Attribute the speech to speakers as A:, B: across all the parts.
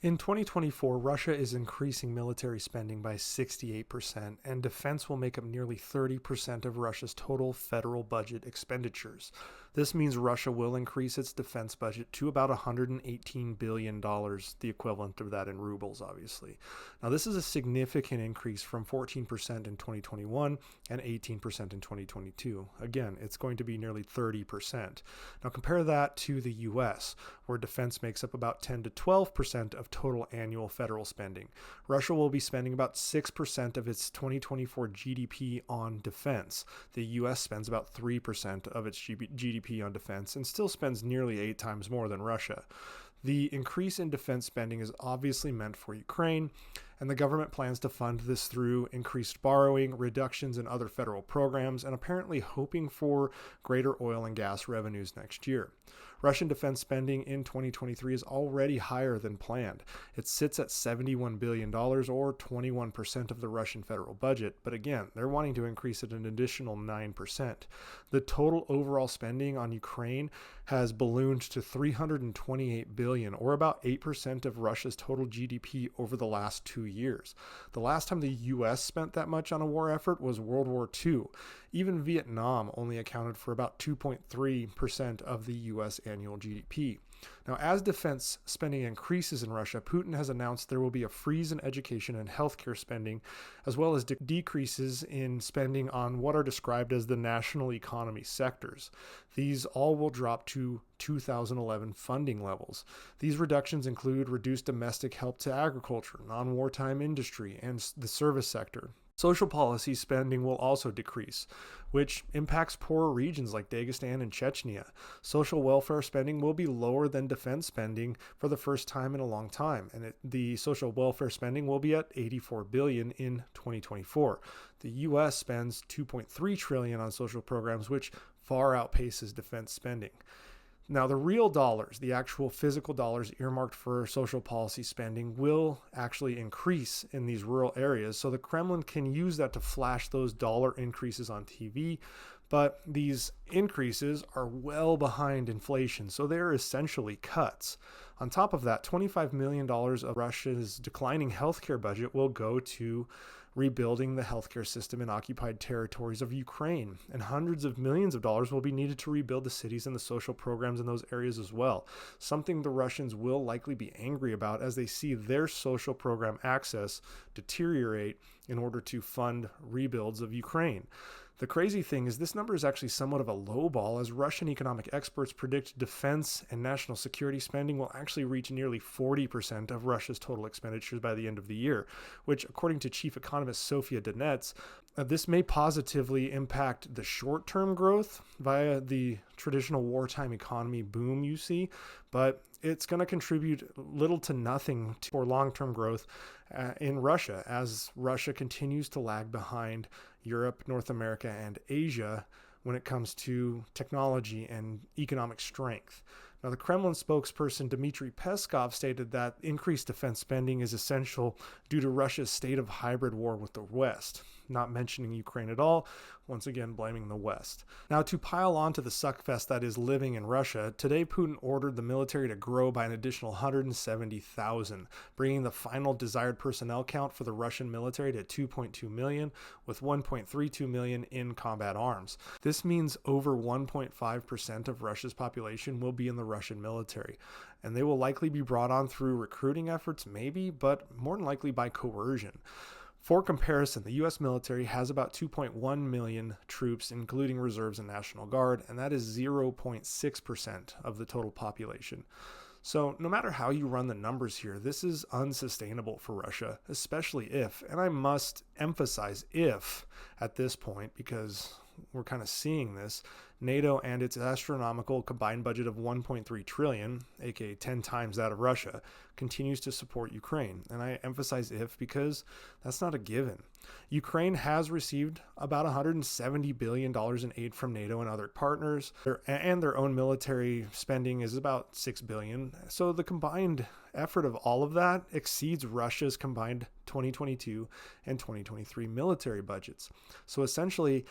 A: In 2024, Russia is increasing military spending by 68%, and defense will make up nearly 30% of Russia's total federal budget expenditures. This means Russia will increase its defense budget to about $118 billion, the equivalent of that in rubles, obviously. Now, this is a significant increase from 14% in 2021 and 18% in 2022. Again, it's going to be nearly 30%. Now, compare that to the US, where defense makes up about 10 to 12% of total annual federal spending. Russia will be spending about 6% of its 2024 GDP on defense. The US spends about 3% of its GDP on defense and still spends nearly 8 times more than Russia. The increase in defense spending is obviously meant for Ukraine, and the government plans to fund this through increased borrowing, reductions in other federal programs, and apparently hoping for greater oil and gas revenues next year. Russian defense spending in 2023 is already higher than planned. It sits at $71 billion, or 21% of the Russian federal budget, but again, they're wanting to increase it an additional 9%. The total overall spending on Ukraine has ballooned to $328 billion, or about 8% of Russia's total GDP over the last 2 years. The last time the US spent that much on a war effort was World War II. Even Vietnam only accounted for about 2.3% of the US annual GDP. Now, as defense spending increases in Russia, Putin has announced there will be a freeze in education and healthcare spending, as well as decreases in spending on what are described as the national economy sectors. These all will drop to 2011 funding levels. These reductions include reduced domestic help to agriculture, non-wartime industry, and the service sector. Social policy spending will also decrease, which impacts poorer regions like Dagestan and Chechnya. Social welfare spending will be lower than defense spending for the first time in a long time, and the social welfare spending will be at $84 billion in 2024. The U.S. spends $2.3 trillion on social programs, which far outpaces defense spending. Now, the real dollars, the actual physical dollars earmarked for social policy spending, will actually increase in these rural areas. So the Kremlin can use that to flash those dollar increases on TV. But these increases are well behind inflation, so they're essentially cuts. On top of that, $25 million of Russia's declining healthcare budget will go to rebuilding the healthcare system in occupied territories of Ukraine, and hundreds of millions of dollars will be needed to rebuild the cities and the social programs in those areas as well, something the Russians will likely be angry about as they see their social program access deteriorate in order to fund rebuilds of Ukraine. The crazy thing is this number is actually somewhat of a lowball, as Russian economic experts predict defense and national security spending will actually reach nearly 40% of Russia's total expenditures by the end of the year, which, according to chief economist Sofia Donets, this may positively impact the short-term growth via the traditional wartime economy boom you see, but it's going to contribute little to nothing for long-term growth in Russia, as Russia continues to lag behind Europe, North America, and Asia when it comes to technology and economic strength. Now, the Kremlin spokesperson Dmitry Peskov stated that increased defense spending is essential due to Russia's state of hybrid war with the West, not mentioning Ukraine at all, once again blaming the West. Now, to pile on to the suckfest that is living in Russia, today Putin ordered the military to grow by an additional 170,000, bringing the final desired personnel count for the Russian military to 2.2 million, with 1.32 million in combat arms. This means over 1.5% of Russia's population will be in the Russian military, and they will likely be brought on through recruiting efforts, maybe, but more than likely by coercion. For comparison, the U.S. military has about 2.1 million troops, including reserves and National Guard, and that is 0.6% of the total population. So no matter how you run the numbers here, this is unsustainable for Russia, especially if, and I must emphasize if at this point, because we're kind of seeing this, NATO and its astronomical combined budget of 1.3 trillion, aka 10 times that of Russia, continues to support Ukraine. And I emphasize if because that's not a given. Ukraine has received about $170 billion in aid from NATO and other partners, and their own military spending is about $6 billion. So the combined effort of all of that exceeds Russia's combined 2022 and 2023 military budgets. So essentially,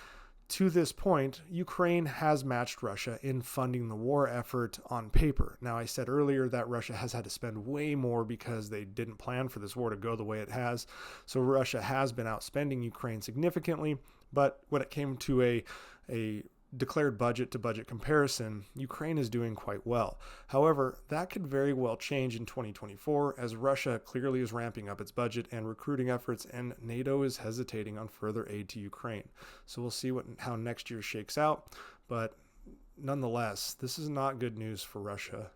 A: To this point, Ukraine has matched Russia in funding the war effort on paper. Now, I said earlier that Russia has had to spend way more because they didn't plan for this war to go the way it has. So Russia has been outspending Ukraine significantly, but when it came to a declared budget to budget comparison, Ukraine is doing quite well. However, that could very well change in 2024 as Russia clearly is ramping up its budget and recruiting efforts, and NATO is hesitating on further aid to Ukraine. So we'll see how next year shakes out, but nonetheless, this is not good news for Russia.